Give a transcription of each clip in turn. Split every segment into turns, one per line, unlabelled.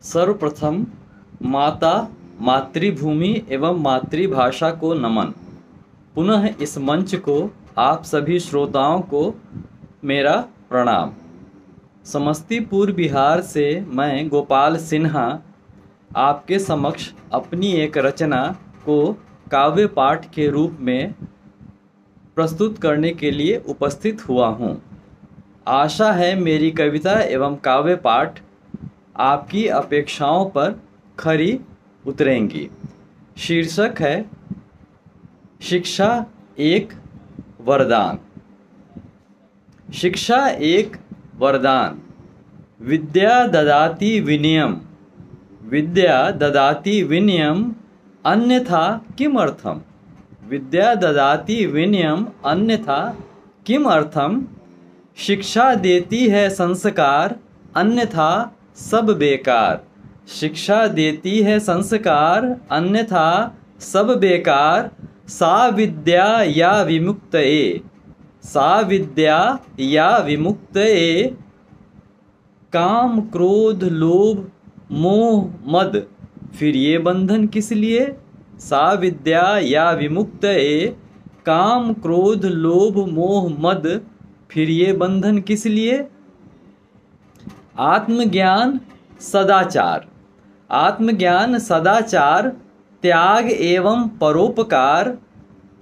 सर्वप्रथम माता, मातृभूमि एवं मातृभाषा को नमन। पुनः इस मंच को आप सभी श्रोताओं को मेरा प्रणाम। समस्तीपुर बिहार से मैं गोपाल सिन्हा आपके समक्ष अपनी एक रचना को काव्य पाठ के रूप में प्रस्तुत करने के लिए उपस्थित हुआ हूँ। आशा है मेरी कविता एवं काव्य पाठ आपकी अपेक्षाओं पर खरी उतरेंगी। शीर्षक है शिक्षा एक वरदान। शिक्षा एक वरदान। विद्या ददाति विनयम, विद्या ददाति विनयम, अन्यथा किमर्थम। विद्या ददाति विनयम, अन्यथा किमर्थम। शिक्षा देती है संस्कार, अन्यथा सब बेकार। शिक्षा देती है संस्कार, अन्यथा सब बेकार। सा विद्या या विमुक्तये, सा विद्या या विमुक्तये। काम क्रोध लोभ मोह मद, फिर ये बंधन किस लिए। सा विद्या या विमुक्तये। काम क्रोध लोभ मोह मद, फिर ये बंधन किस लिए। आत्मज्ञान सदाचार। आत्मज्ञान सदाचार, त्याग एवं परोपकार।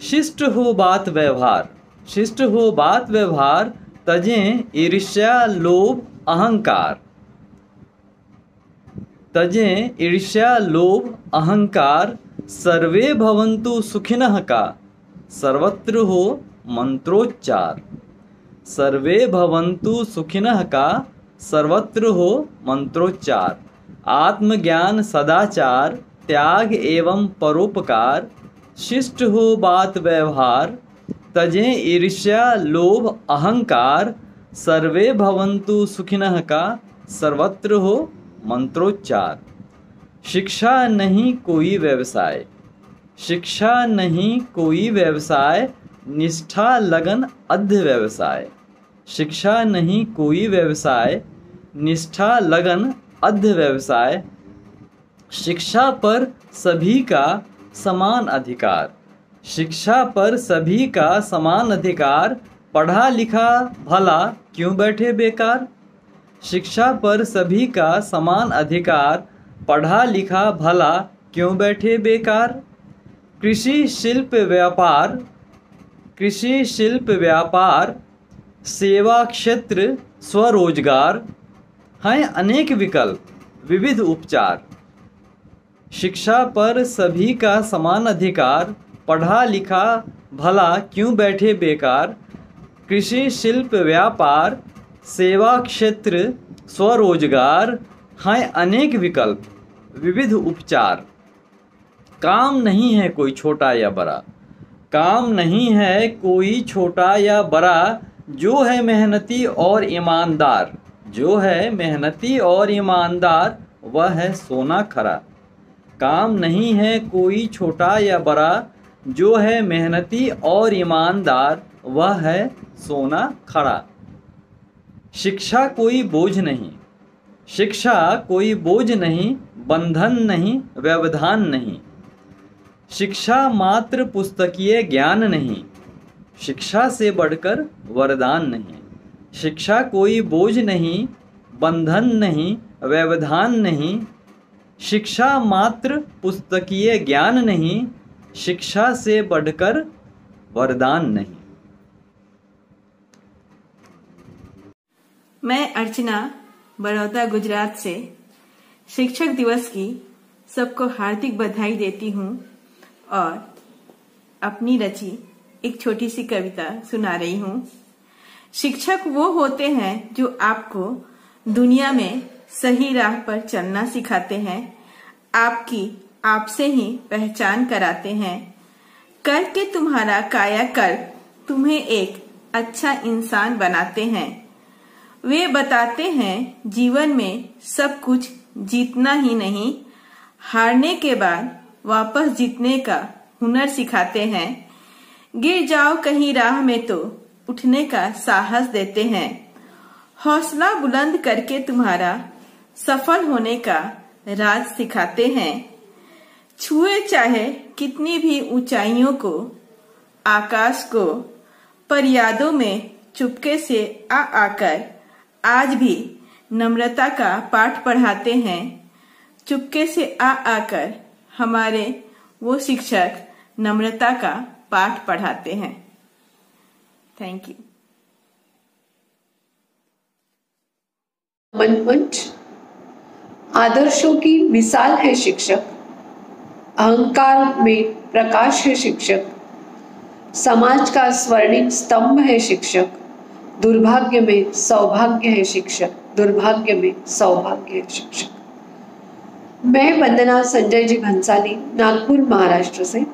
शिष्ट हो बात व्यवहार, शिष्ट हो बात व्यवहार। तजें ईर्ष्या लोभ अहंकार, तजें ईर्ष्या लोभ अहंकार। सर्वे भवन्तु सुखिनः का सर्वत्र हो मंत्रोच्चार। सर्वे भवन्तु सुखिनः का सर्वत्र हो मंत्रोच्चार। आत्मज्ञान सदाचार, त्याग एवं परोपकार। शिष्ट हो बात व्यवहार, तजें ईर्ष्या लोभ अहंकार। सर्वे भवन्तु सुखिनः का सर्वत्र हो मंत्रोच्चार। शिक्षा नहीं कोई व्यवसाय, शिक्षा नहीं कोई व्यवसाय। निष्ठा लगन अध्य व्यवसाय। शिक्षा नहीं कोई व्यवसाय, निष्ठा लगन अध्य व्यवसाय। शिक्षा पर सभी का समान अधिकार, शिक्षा पर सभी का समान अधिकार। पढ़ा लिखा भला क्यों बैठे बेकार। शिक्षा पर सभी का समान अधिकार, पढ़ा लिखा भला क्यों बैठे बेकार। कृषि शिल्प व्यापार, कृषि शिल्प व्यापार। सेवा क्षेत्र स्वरोजगार, हैं अनेक विकल्प विविध उपचार। शिक्षा पर सभी का समान अधिकार, पढ़ा लिखा भला क्यों बैठे बेकार। कृषि शिल्प व्यापार, सेवा क्षेत्र स्वरोजगार, हैं अनेक विकल्प विविध उपचार। काम नहीं है कोई छोटा या बड़ा, काम नहीं है कोई छोटा या बड़ा। जो है मेहनती और ईमानदार, जो है मेहनती और ईमानदार, वह है सोना खरा। काम नहीं है कोई छोटा या बड़ा, जो है मेहनती और ईमानदार, वह है सोना खरा। शिक्षा कोई बोझ नहीं, शिक्षा कोई बोझ नहीं। बंधन नहीं व्यवधान नहीं। शिक्षा मात्र पुस्तकीय ज्ञान नहीं, शिक्षा से बढ़कर वरदान नहीं। शिक्षा कोई बोझ नहीं, बंधन नहीं व्यवधान नहीं। शिक्षा मात्र पुस्तकीय ज्ञान नहीं, शिक्षा से बढ़कर वरदान नहीं।
मैं अर्चना बड़ौदा गुजरात से शिक्षक दिवस की सबको हार्दिक बधाई देती हूँ और अपनी रची एक छोटी सी कविता सुना रही हूँ। शिक्षक वो होते हैं जो आपको दुनिया में सही राह पर चलना सिखाते हैं, आपकी आपसे ही पहचान कराते हैं, करके तुम्हारा कायाकल्प तुम्हें एक अच्छा इंसान बनाते हैं। वे बताते हैं जीवन में सब कुछ जीतना ही नहीं, हारने के बाद वापस जीतने का हुनर सिखाते हैं। गिर जाओ कहीं राह में तो उठने का साहस देते हैं। हौसला बुलंद करके तुम्हारा सफल होने का राज सिखाते हैं। छुए चाहे कितनी भी ऊंचाइयों को, आकाश को, पर यादों में चुपके से आकर आज भी नम्रता का पाठ पढ़ाते हैं। चुपके से आकर हमारे वो शिक्षक नम्रता का पाठ पढ़ाते हैं। Thank you.
मंच आदर्शों की मिसाल है शिक्षक, अहंकार में प्रकाश है शिक्षक, समाज का स्वर्णिम स्तंभ है शिक्षक, दुर्भाग्य में सौभाग्य है शिक्षक, दुर्भाग्य में सौभाग्य है शिक्षक। मैं वंदना संजय जी भंसाली नागपुर महाराष्ट्र से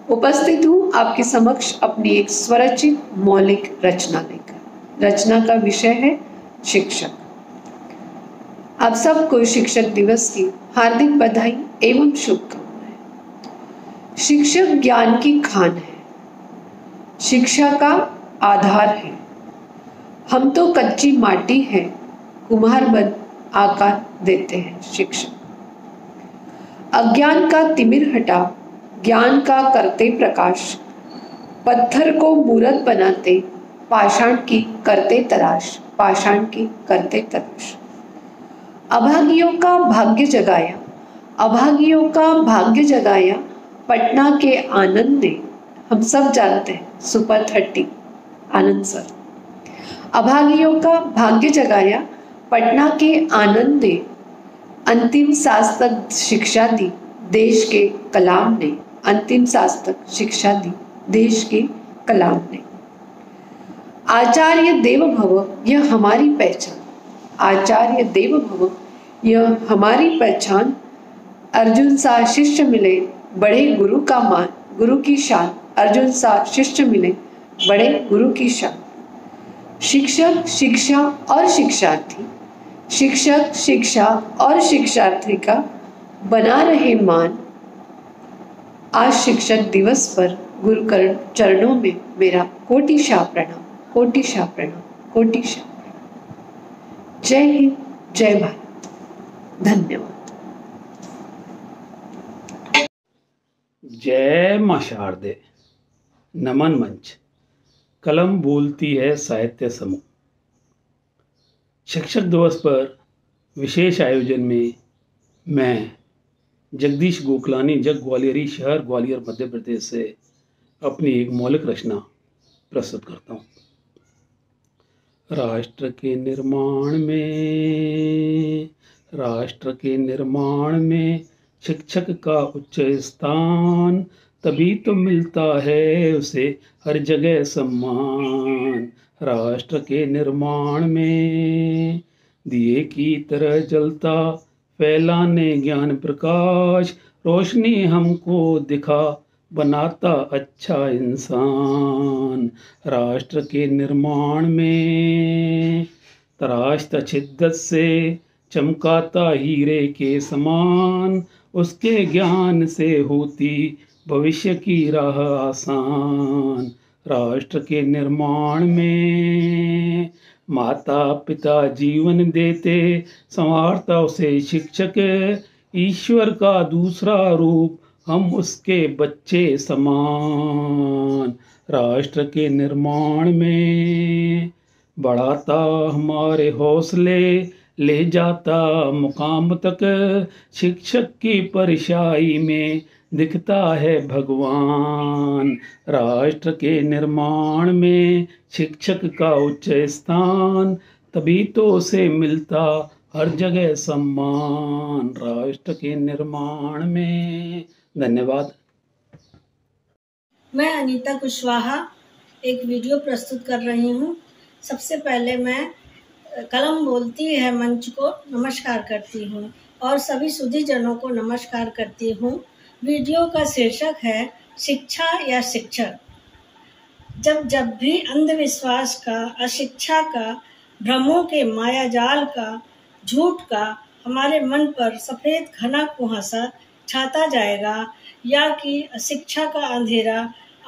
उपस्थित हूँ आपके समक्ष अपनी एक स्वरचित मौलिक रचना लेकर। रचना का विषय है शिक्षक। आप सबको शिक्षक दिवस की हार्दिक बधाई एवं शुभकामनाएं। शिक्षक ज्ञान की खान है, शिक्षा का आधार है। हम तो कच्ची माटी है, कुम्हार बन आकार देते हैं शिक्षक। अज्ञान का तिमिर हटा, ज्ञान का करते प्रकाश, पत्थर को मूरत बनाते, पाषाण की करते तराश, पाषाण की करते तराश। अभागियों का भाग्य जगाया, अभागियों का भाग्य जगाया पटना के आनंद ने। हम सब जानते हैं सुपर 30 आनंद सर। अभागियों का भाग्य जगाया पटना के आनंद ने, अंतिम सांस तक शिक्षा दी देश के कलाम ने, अंतिम सांस तक शिक्षा दी देश के कलाम ने। आचार्य देव भव यह हमारी पहचान, आचार्य देव भव यह हमारी पहचान। अर्जुन सा शिष्य मिले बड़े गुरु का मान, गुरु की शान। अर्जुन सा शिष्य मिले बड़े गुरु की शान। शिक्षक, शिक्षा और शिक्षार्थी, शिक्षक, शिक्षा और शिक्षार्थी का बना रहे मान। आज शिक्षक दिवस पर गुरु चरणों में मेरा कोटिशाह प्रणाम, कोटिशाह प्रणाम, कोटिशाह प्रणाम। जय हिंद, जय भारत, धन्यवाद।
जय मां शारदे। नमन मंच। कलम बोलती है साहित्य समूह। शिक्षक दिवस पर विशेष आयोजन में मैं जगदीश गोखलानी जग ग्वालियरी शहर ग्वालियर मध्य प्रदेश से अपनी एक मौलिक रचना प्रस्तुत करता हूँ। राष्ट्र के निर्माण में शिक्षक का उच्च स्थान, तभी तो मिलता है उसे हर जगह सम्मान। राष्ट्र के निर्माण में दिए की तरह जलता, फैलाने ज्ञान प्रकाश, रोशनी हमको दिखा, बनाता अच्छा इंसान। राष्ट्र के निर्माण में तराशता शिद्दत से, चमकाता हीरे के समान, उसके ज्ञान से होती भविष्य की राह आसान। राष्ट्र के निर्माण में माता पिता जीवन देते, संवारता उसे शिक्षक, ईश्वर का दूसरा रूप, हम उसके बच्चे समान। राष्ट्र के निर्माण में बढ़ाता हमारे हौसले, ले जाता मुकाम तक, शिक्षक की परछाई में दिखता है भगवान। राष्ट्र के निर्माण में शिक्षक का उच्च स्थान, तभी तो उसे मिलता हर जगह सम्मान। राष्ट्र के निर्माण में। धन्यवाद।
मैं अनीता कुशवाहा एक वीडियो प्रस्तुत कर रही हूँ। सबसे पहले मैं कलम बोलती है मंच को नमस्कार करती हूँ और सभी सुधीजनों को नमस्कार करती हूँ। वीडियो का शीर्षक है शिक्षा या शिक्षक। जब भी अंधविश्वास का, अशिक्षा का, भ्रमों के मायाजाल का, झूठ का हमारे मन पर सफेद घना कुहासा छाता जाएगा या कि शिक्षा का अंधेरा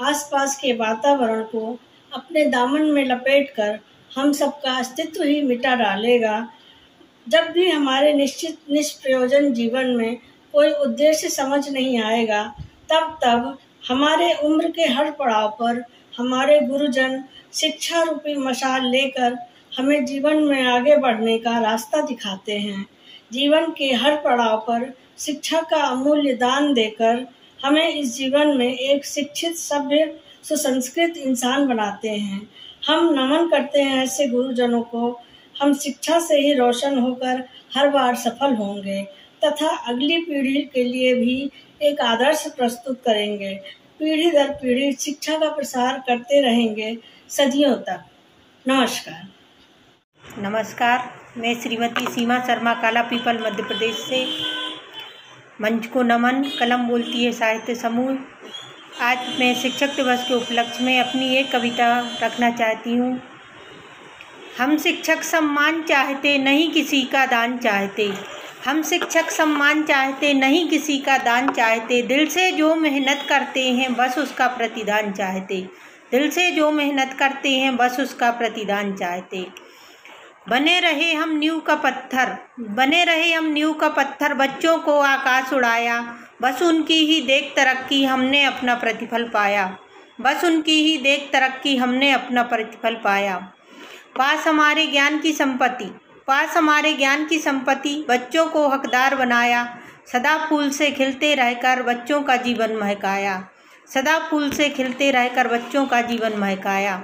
आसपास के वातावरण को अपने दामन में लपेटकर हम सबका अस्तित्व ही मिटा डालेगा। जब भी हमारे निश्चित निष्प्रयोजन जीवन में कोई उद्देश्य समझ नहीं आएगा, तब हमारे उम्र के हर पड़ाव पर हमारे गुरुजन शिक्षा रूपी मशाल लेकर हमें जीवन में आगे बढ़ने का रास्ता दिखाते हैं। जीवन के हर पड़ाव पर शिक्षा का अमूल्य दान देकर हमें इस जीवन में एक शिक्षित, सभ्य, सुसंस्कृत इंसान बनाते हैं। हम नमन करते हैं ऐसे गुरुजनों को। हम शिक्षा से ही रोशन होकर हर बार सफल होंगे तथा अगली पीढ़ी के लिए भी एक आदर्श प्रस्तुत करेंगे। पीढ़ी दर पीढ़ी शिक्षा का प्रसार करते रहेंगे सदियों तक। नमस्कार।
नमस्कार, मैं श्रीमती सीमा शर्मा, काला पीपल, मध्य प्रदेश से। मंच को नमन। कलम बोलती है साहित्य समूह। आज मैं शिक्षक दिवस के उपलक्ष्य में अपनी एक कविता रखना चाहती हूँ। हम शिक्षक सम्मान चाहते, नहीं किसी का दान चाहते। हम शिक्षक सम्मान चाहते, नहीं किसी का दान चाहते। दिल से जो मेहनत करते हैं बस उसका प्रतिदान चाहते। दिल से जो मेहनत करते हैं बस उसका प्रतिदान चाहते। बने रहे हम नींव का पत्थर, बने रहे हम नींव का पत्थर। बच्चों को आकाश उड़ाया, बस उनकी ही देख तरक्की हमने अपना प्रतिफल पाया। बस उनकी ही देख तरक्की हमने अपना प्रतिफल पाया। पास हमारे ज्ञान की संपत्ति, पास हमारे ज्ञान की संपत्ति। बच्चों को हकदार बनाया, सदा फूल से खिलते रहकर बच्चों का जीवन महकाया। सदा फूल से खिलते रहकर बच्चों का जीवन महकाया।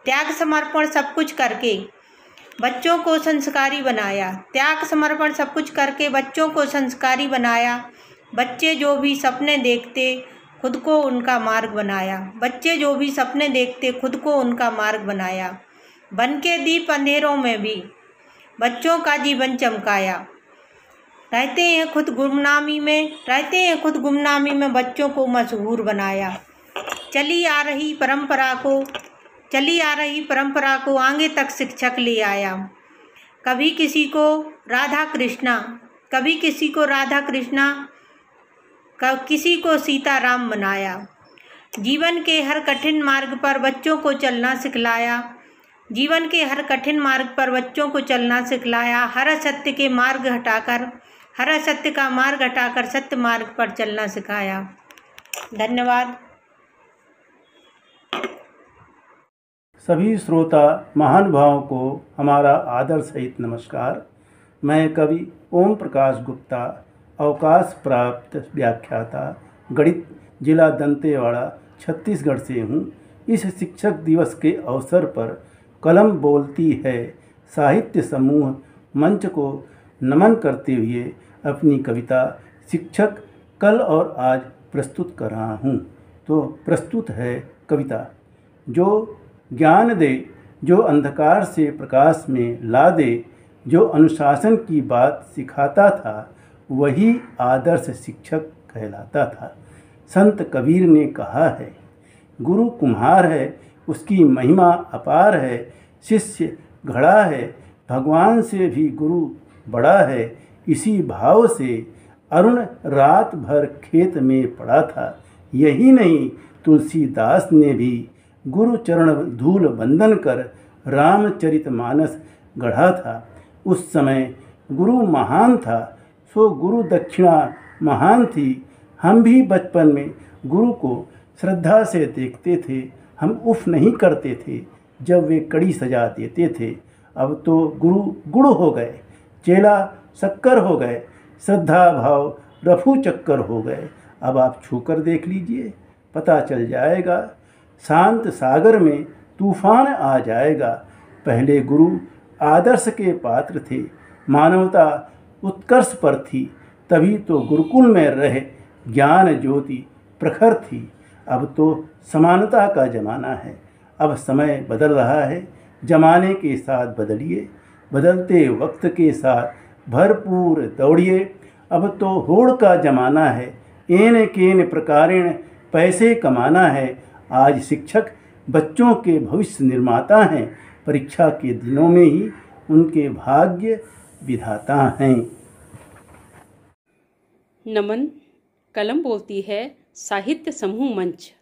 त्याग समर्पण सब कुछ करके बच्चों को संस्कारी बनाया। त्याग समर्पण सब कुछ करके बच्चों को संस्कारी बनाया। बच्चे जो भी सपने देखते खुद को उनका मार्ग बनाया। बच्चे जो भी सपने देखते खुद को उनका मार्ग बनाया। बन के दीप अंधेरों में भी बच्चों का जीवन चमकाया। रहते हैं खुद गुमनामी में, रहते हैं खुद गुमनामी में बच्चों को मशहूर बनाया। चली आ रही परंपरा को आगे तक शिक्षक ले आया। कभी किसी को राधा कृष्णा, कभी किसी को राधा कृष्णा, किसी को सीताराम बनाया। जीवन के हर कठिन मार्ग पर बच्चों को चलना सिखलाया। जीवन के हर कठिन मार्ग पर बच्चों को चलना सिखलाया। हर असत्य के मार्ग हटाकर, हर असत्य का मार्ग हटाकर सत्य मार्ग पर चलना सिखाया। धन्यवाद।
सभी श्रोता महानुभावों को हमारा आदर सहित नमस्कार। मैं कवि ओम प्रकाश गुप्ता, अवकाश प्राप्त व्याख्याता, गणित, जिला दंतेवाड़ा, छत्तीसगढ़ से हूँ। इस शिक्षक दिवस के अवसर पर कलम बोलती है साहित्य समूह मंच को नमन करते हुए अपनी कविता शिक्षक कल और आज प्रस्तुत कर रहा हूँ। तो प्रस्तुत है कविता। जो ज्ञान दे, जो अंधकार से प्रकाश में ला दे, जो अनुशासन की बात सिखाता था, वही आदर्श शिक्षक कहलाता था। संत कबीर ने कहा है, गुरु कुम्हार है, उसकी महिमा अपार है। शिष्य घड़ा है, भगवान से भी गुरु बड़ा है। इसी भाव से अरुण रात भर खेत में पड़ा था। यही नहीं, तुलसीदास ने भी गुरु चरण धूल बंदन कर रामचरितमानस गढ़ा था। उस समय गुरु महान था, सो गुरु दक्षिणा महान थी। हम भी बचपन में गुरु को श्रद्धा से देखते थे। हम उफ नहीं करते थे जब वे कड़ी सजा देते थे। अब तो गुरु गुड़ हो गए, चेला शक्कर हो गए, श्रद्धा भाव रफू चक्कर हो गए। अब आप छूकर देख लीजिए, पता चल जाएगा। शांत सागर में तूफान आ जाएगा। पहले गुरु आदर्श के पात्र थे, मानवता उत्कर्ष पर थी, तभी तो गुरुकुल में रहे ज्ञान ज्योति प्रखर थी। अब तो समानता का ज़माना है। अब समय बदल रहा है, ज़माने के साथ बदलिए, बदलते वक्त के साथ भरपूर दौड़िए। अब तो होड़ का ज़माना है, एन केन प्रकारेण पैसे कमाना है। आज शिक्षक बच्चों के भविष्य निर्माता हैं, परीक्षा के दिनों में ही उनके भाग्य विधाता हैं।
नमन। कलम बोलती है साहित्य समूह मंच।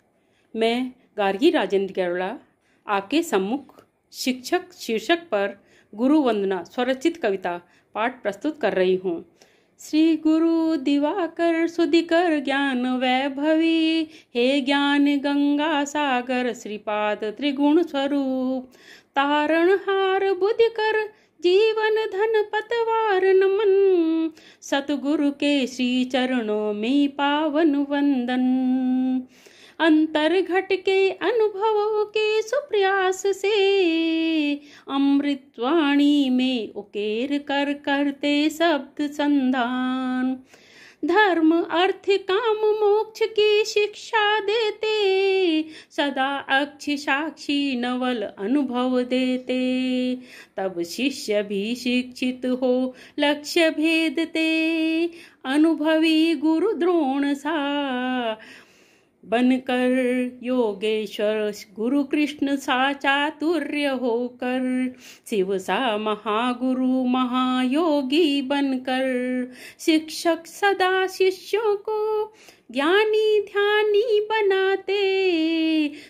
मैं गार्गी राजेंद्र गौड़ा आपके सम्मुख शिक्षक शीर्षक पर गुरु वंदना स्वरचित कविता पाठ प्रस्तुत कर रही हूँ। श्री गुरु दिवाकर सुधिकर ज्ञान वैभवी, हे ज्ञान गंगा सागर श्रीपाद त्रिगुण स्वरूप, तारणहार बुधिकर जीवन धन पतवार नमन, सतगुरु के श्री चरणों में पावन वंदन। अंतर घट के अनुभवों के सुप्रयास से, अमृतवाणी में उकेर कर करते शब्द संधान, धर्म अर्थ काम मोक्ष की शिक्षा देते, सदा अक्ष साक्षी नवल अनुभव देते। तब शिष्य भी शिक्षित हो लक्ष्य भेदते, अनुभवी गुरु द्रोण सा बनकर, योगेश्वर गुरु कृष्ण सा चातुर्य होकर, शिव सा महागुरु महायोगी बनकर, शिक्षक सदा शिष्यों को ज्ञानी ध्यानी बनाते,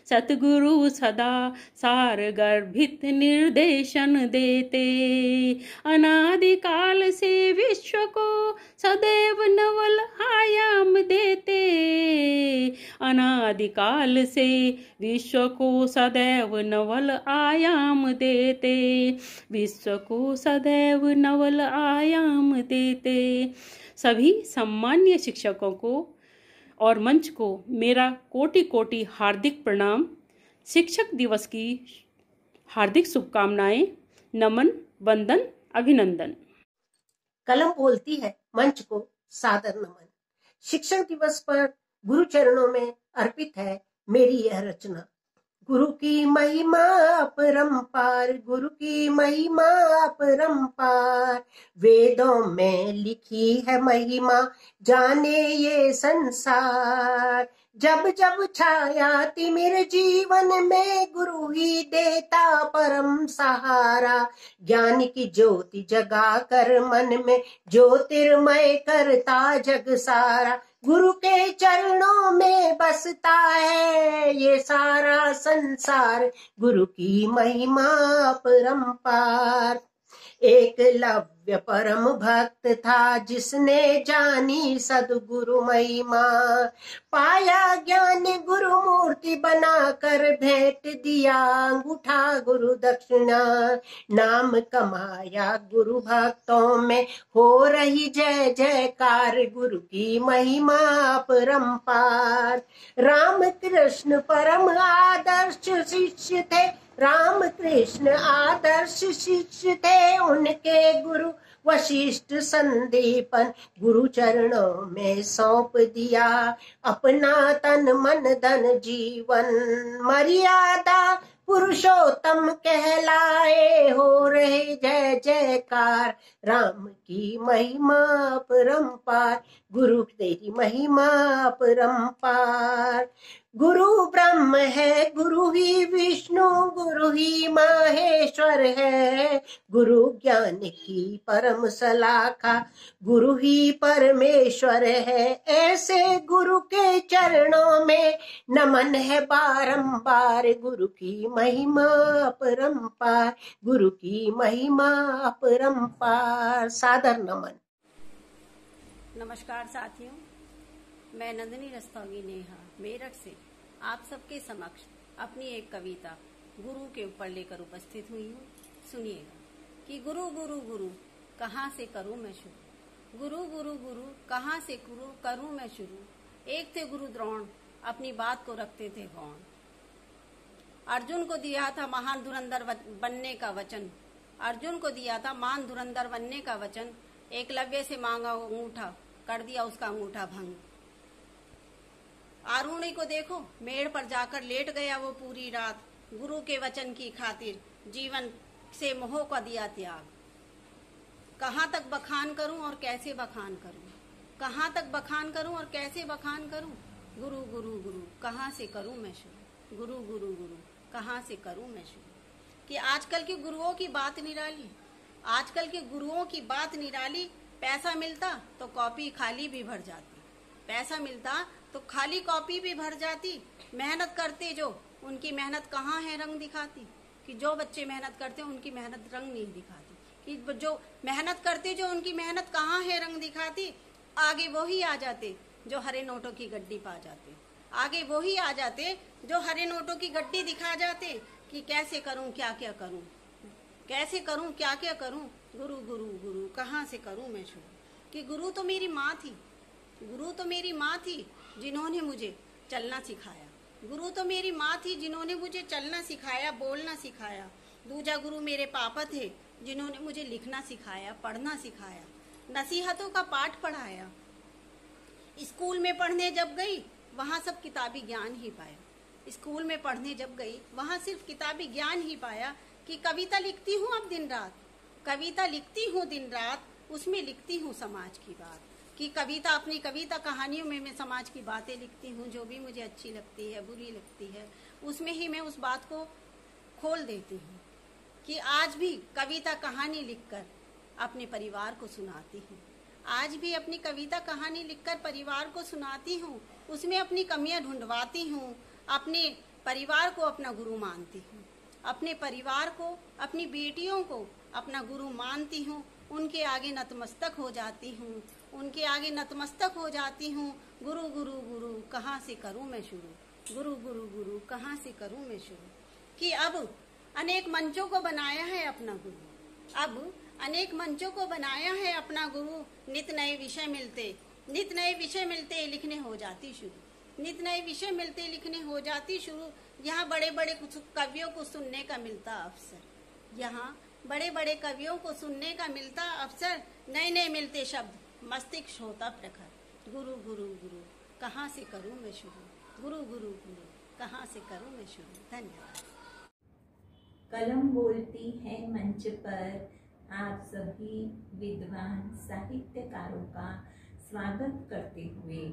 सतगुरु सदा सार गर्भित निर्देशन देते, अनादिकाल से विश्व को सदैव नवल आयाम देते, अनादिकाल से विश्व को सदैव नवल आयाम देते, विश्व को सदैव नवल आयाम देते। सभी सम्मान्य शिक्षकों को और मंच को मेरा कोटि कोटि हार्दिक प्रणाम, शिक्षक दिवस की हार्दिक शुभकामनाएं, नमन, वंदन, अभिनंदन।
कलम बोलती है मंच को सादर नमन। शिक्षक दिवस पर गुरु चरणों में अर्पित है मेरी यह रचना। गुरु की महिमा अपरंपार, गुरु की महिमा अपरंपार, वेदों में लिखी है महिमा जाने ये संसार। जब जब छाया तिमिर जीवन में, गुरु ही देता परम सहारा, ज्ञान की ज्योति जगा कर मन में ज्योतिर्मय करता जग सारा। गुरु के चरणों में बसता है ये सारा संसार, गुरु की महिमा अपरंपार। एकलव्य परम भक्त था जिसने जानी सद्गुरु महिमा, पाया ज्ञान गुरु मूर्ति बनाकर भेंट दिया अंगूठा गुरु दक्षिणा। नाम कमाया गुरु भक्तों में हो रही जय जयकार, गुरु की महिमा अपरंपार। राम कृष्ण परम आदर्श शिष्य थे, राम कृष्ण आदर्श शिष्य थे, उनके गुरु वशिष्ठ संदीपन, गुरु चरणों में सौंप दिया अपना तन मन धन जीवन। मर्यादा पुरुषोत्तम कहलाए हो रहे जय जयकार, राम की महिमा अपरंपार, गुरु तेरी महिमा अपरंपार। गुरु ब्रह्म है, गुरु ही विष्णु, गुरु ही माहेश्वर है, गुरु ज्ञान की परम सलाखा, गुरु ही परमेश्वर है। ऐसे गुरु के चरणों में नमन है बारंबार, गुरु की महिमा अपरंपार, गुरु की महिमा अपरंपार। सादर नमन।
नमस्कार साथियों, मैं नंदिनी रस्तोगी नेहा मेरठ से आप सबके समक्ष अपनी एक कविता गुरु के ऊपर लेकर उपस्थित हुई हूँ। सुनिएगा कि गुरु गुरु गुरु कहाँ से करूँ मैं शुरू, गुरु गुरु गुरु कहाँ से करूँ मैं शुरू। एक थे गुरु द्रोण, अपनी बात को रखते थे गौण। अर्जुन को दिया था महान धुरंधर बनने का वचन, अर्जुन को दिया था महान धुरंधर बनने का वचन। एकलव्य से मांगा अंगूठा, कर दिया उसका अंगूठा भंग। आरुणी को देखो, मेड़ पर जाकर लेट गया वो पूरी रात, गुरु के वचन की खातिर जीवन से मोह का दिया त्याग। कहाँ तक बखान करूं और कैसे बखान करूं, कहाँ तक बखान करूं और कैसे बखान करूं। गुरु गुरु गुरु कहाँ से करूं मैं शुरू, गुरु गुरु गुरु कहाँ से करूं मैं शुरू। कि आजकल के गुरुओं की बात निराली, आजकल के गुरुओं की बात निराली। पैसा मिलता तो कॉपी खाली भी भर जाती, पैसा मिलता तो खाली कॉपी भी भर जाती। मेहनत करते जो, उनकी मेहनत कहाँ है रंग दिखाती। कि जो बच्चे मेहनत करते हैं उनकी मेहनत रंग नहीं दिखाती। कि जो मेहनत करते जो, उनकी मेहनत कहाँ है रंग दिखाती। आगे वो ही आ जाते जो हरे नोटों की गड्डी पा जाते। आगे वो ही आ जाते जो हरे नोटों की गड्डी दिखा जाते कि कैसे करूं क्या क्या करूं, कैसे करूं क्या क्या करूं। गुरु गुरु गुरु कहाँ से करूं मैं शुरू। कि गुरु तो मेरी माँ थी, गुरु तो मेरी माँ थी जिन्होंने मुझे चलना सिखाया। गुरु तो मेरी माँ थी जिन्होंने मुझे चलना सिखाया, बोलना सिखाया। दूजा गुरु मेरे पापा थे जिन्होंने मुझे लिखना सिखाया, पढ़ना सिखाया, नसीहतों का पाठ पढ़ाया। स्कूल में पढ़ने जब गई वहाँ सब किताबी ज्ञान ही पाया। स्कूल में पढ़ने जब गई वहाँ सिर्फ किताबी ज्ञान ही पाया। कि कविता लिखती हूँ अब दिन रात, कविता लिखती हूँ दिन रात, उसमें लिखती हूँ समाज की बात। कि कविता, अपनी कविता कहानियों में मैं समाज की बातें लिखती हूँ, जो भी मुझे अच्छी लगती है बुरी लगती है उसमें ही मैं उस बात को खोल देती हूँ। कि आज भी कविता कहानी लिखकर अपने परिवार को सुनाती हूँ। आज भी अपनी कविता कहानी लिखकर परिवार को सुनाती हूँ, उसमें अपनी कमियां ढूंढवाती हूँ। अपने परिवार को अपना गुरु मानती हूँ, अपने परिवार को, अपनी बेटियों को अपना गुरु मानती हूँ। उनके आगे नतमस्तक हो जाती हूँ, उनके आगे नतमस्तक हो जाती हूँ। गुरु गुरु गुरु कहाँ से करूँ मैं शुरू, गुरु गुरु गुरु कहाँ से करूँ मैं शुरू। कि अब अनेक मंचों को बनाया है अपना गुरु, अब अनेक मंचों को बनाया है अपना गुरु। नित नए विषय मिलते, नित नए विषय मिलते लिखने हो जाती शुरू, नित नए विषय मिलते लिखने हो जाती शुरू। यहाँ बड़े बड़े कवियों को सुनने का मिलता अवसर, यहाँ बड़े बड़े कवियों को सुनने का मिलता अवसर। नए नए मिलते शब्द मस्तिष्क होता प्रखर। गुरु गुरु गुरु कहाँ से करूँ मैं शुरू, गुरु गुरु गुरु कहाँ से करूँ मैं शुरू। धन्यवाद।
कलम बोलती है मंच पर आप सभी विद्वान साहित्यकारों का स्वागत करते हुए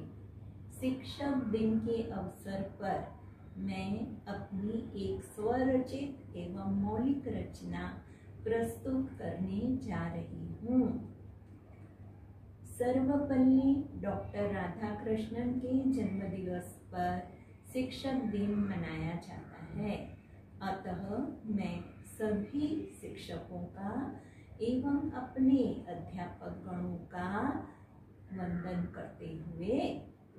शिक्षक दिन के अवसर पर मैं अपनी एक स्वरचित एवं मौलिक रचना प्रस्तुत करने जा रही हूँ। सर्वपल्ली डॉक्टर राधाकृष्णन के जन्मदिवस पर शिक्षक दिन मनाया जाता है। अतः मैं सभी शिक्षकों का एवं अपने अध्यापक गणों का वंदन करते हुए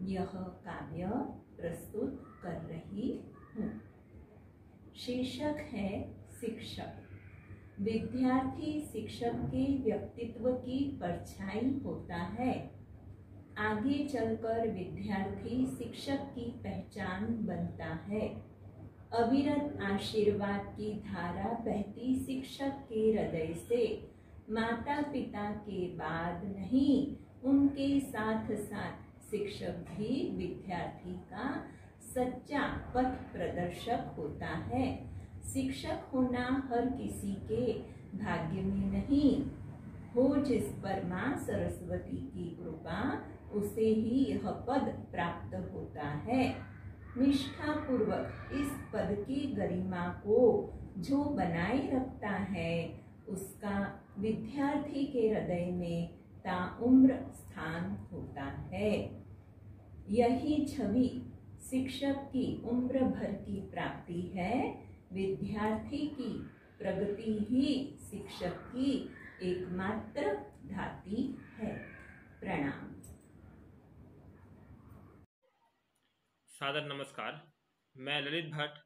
यह काव्य प्रस्तुत कर रही हूँ। शीर्षक है शिक्षक। विद्यार्थी शिक्षक के व्यक्तित्व की परछाई होता है। आगे चलकर विद्यार्थी शिक्षक की पहचान बनता है। अविरत आशीर्वाद की धारा बहती शिक्षक के हृदय से माता पिता के बाद नहीं, उनके साथ साथ शिक्षक भी विद्यार्थी का सच्चा पथ प्रदर्शक होता है। शिक्षक होना हर किसी के भाग्य में नहीं, हो जिस पर माँ सरस्वती की कृपा उसे ही यह पद प्राप्त होता है। निष्ठा पूर्वक इस पद की गरिमा को जो बनाए रखता है उसका विद्यार्थी के हृदय में ताउम्र स्थान होता है। यही छवि शिक्षक की उम्र भर की प्राप्ति है। विद्यार्थी की प्रगति ही शिक्षक की एकमात्र धाती है। प्रणाम।
सादर नमस्कार। मैं ललित भट्ट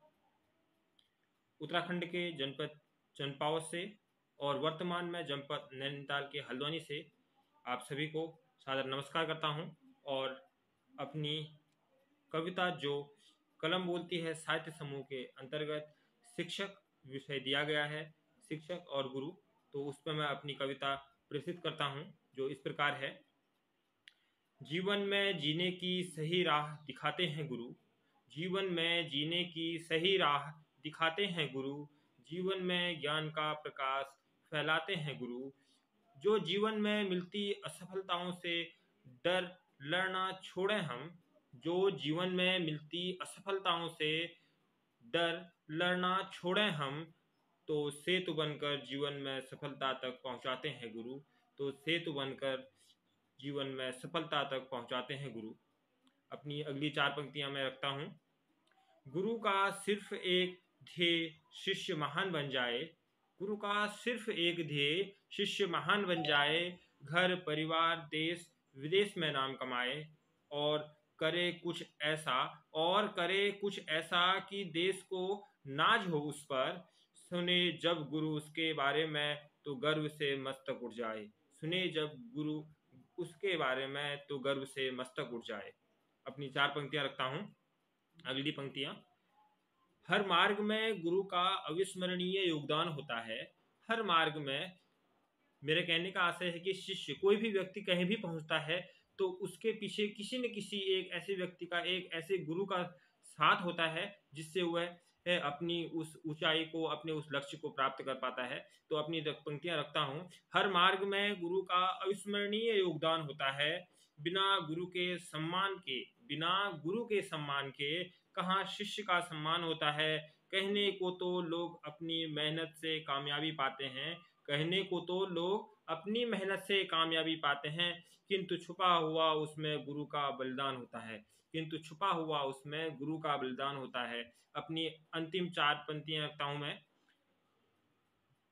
उत्तराखंड के जनपद चंपावत से और वर्तमान में जनपद नैनीताल के हल्द्वानी से आप सभी को सादर नमस्कार करता हूं और अपनी कविता जो कलम बोलती है साहित्य समूह के अंतर्गत शिक्षक विषय दिया गया है, शिक्षक और गुरु, तो उस पर मैं अपनी कविता प्रस्तुत करता हूं जो इस प्रकार है। जीवन में जीने की सही राह दिखाते हैं गुरु, जीवन में जीने की सही राह दिखाते हैं गुरु, जीवन में ज्ञान का प्रकाश फैलाते हैं गुरु। जो जीवन में मिलती असफलताओं से डर लड़ना छोड़ें हम, जो जीवन में मिलती असफलताओं से डर लड़ना छोड़ें हम, तो सेतु बनकर जीवन में सफलता तक पहुंचाते हैं गुरु, तो सेतु बनकर जीवन में सफलता तक पहुंचाते हैं गुरु। अपनी अगली 4 पंक्तियां मैं रखता हूं। गुरु का सिर्फ एक ध्येय शिष्य महान बन जाए, गुरु का सिर्फ एक ध्येय शिष्य महान बन जाए, घर परिवार देश विदेश में नाम कमाए, और करे कुछ ऐसा कि देश को नाज हो उस पर, सुने जब गुरु उसके बारे में तो गर्व से मस्तक उठ जाए, सुने जब गुरु उसके बारे में तो गर्व से मस्तक उठ जाए। अपनी 4 पंक्तियां रखता हूं। अगली पंक्तियां। हर मार्ग में गुरु का अविस्मरणीय योगदान होता है। हर मार्ग में, मेरे कहने का आशय है कि शिष्य, कोई भी व्यक्ति कहीं भी पहुंचता है तो उसके पीछे किसी न किसी एक ऐसे व्यक्ति का, एक ऐसे गुरु का साथ होता है जिससे वह अपनी उस ऊंचाई को, अपने उस लक्ष्य को प्राप्त कर पाता है। तो अपनी पंक्तियां रखता हूं। हर मार्ग में गुरु का अविस्मरणीय योगदान होता है। बिना गुरु के सम्मान के कहाँ शिष्य का सम्मान होता है। कहने को तो लोग अपनी मेहनत से कामयाबी पाते हैं, कहने को तो लोग अपनी मेहनत से कामयाबी पाते हैं, किंतु छुपा हुआ उसमें गुरु का बलिदान होता है, किंतु छुपा हुआ उसमें गुरु का बलिदान होता है। अपनी अंतिम 4 पंक्तियां रखता हूं मैं।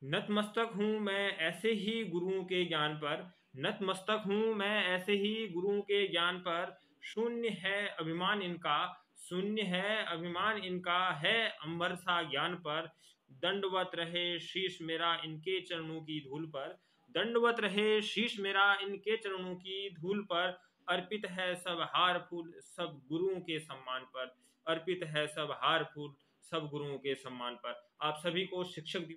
नतमस्तक हूं मैं ऐसे ही गुरुओं के ज्ञान पर, नतमस्तक हूं मैं ऐसे ही गुरुओं के ज्ञान पर, शून्य है अभिमान इनका, शून्य है अभिमान इनका, है अंबर सा ज्ञान पर, दंडवत रहे शीश मेरा इनके चरणों की धूल पर, दंडवत रहे शीश मेरा इनके चरणों की धूल पर, अर्पित है सब हार फूल सब गुरुओं के सम्मान पर, अर्पित है सब हार फूल सब गुरुओं के सम्मान पर। आप सभी को शिक्षक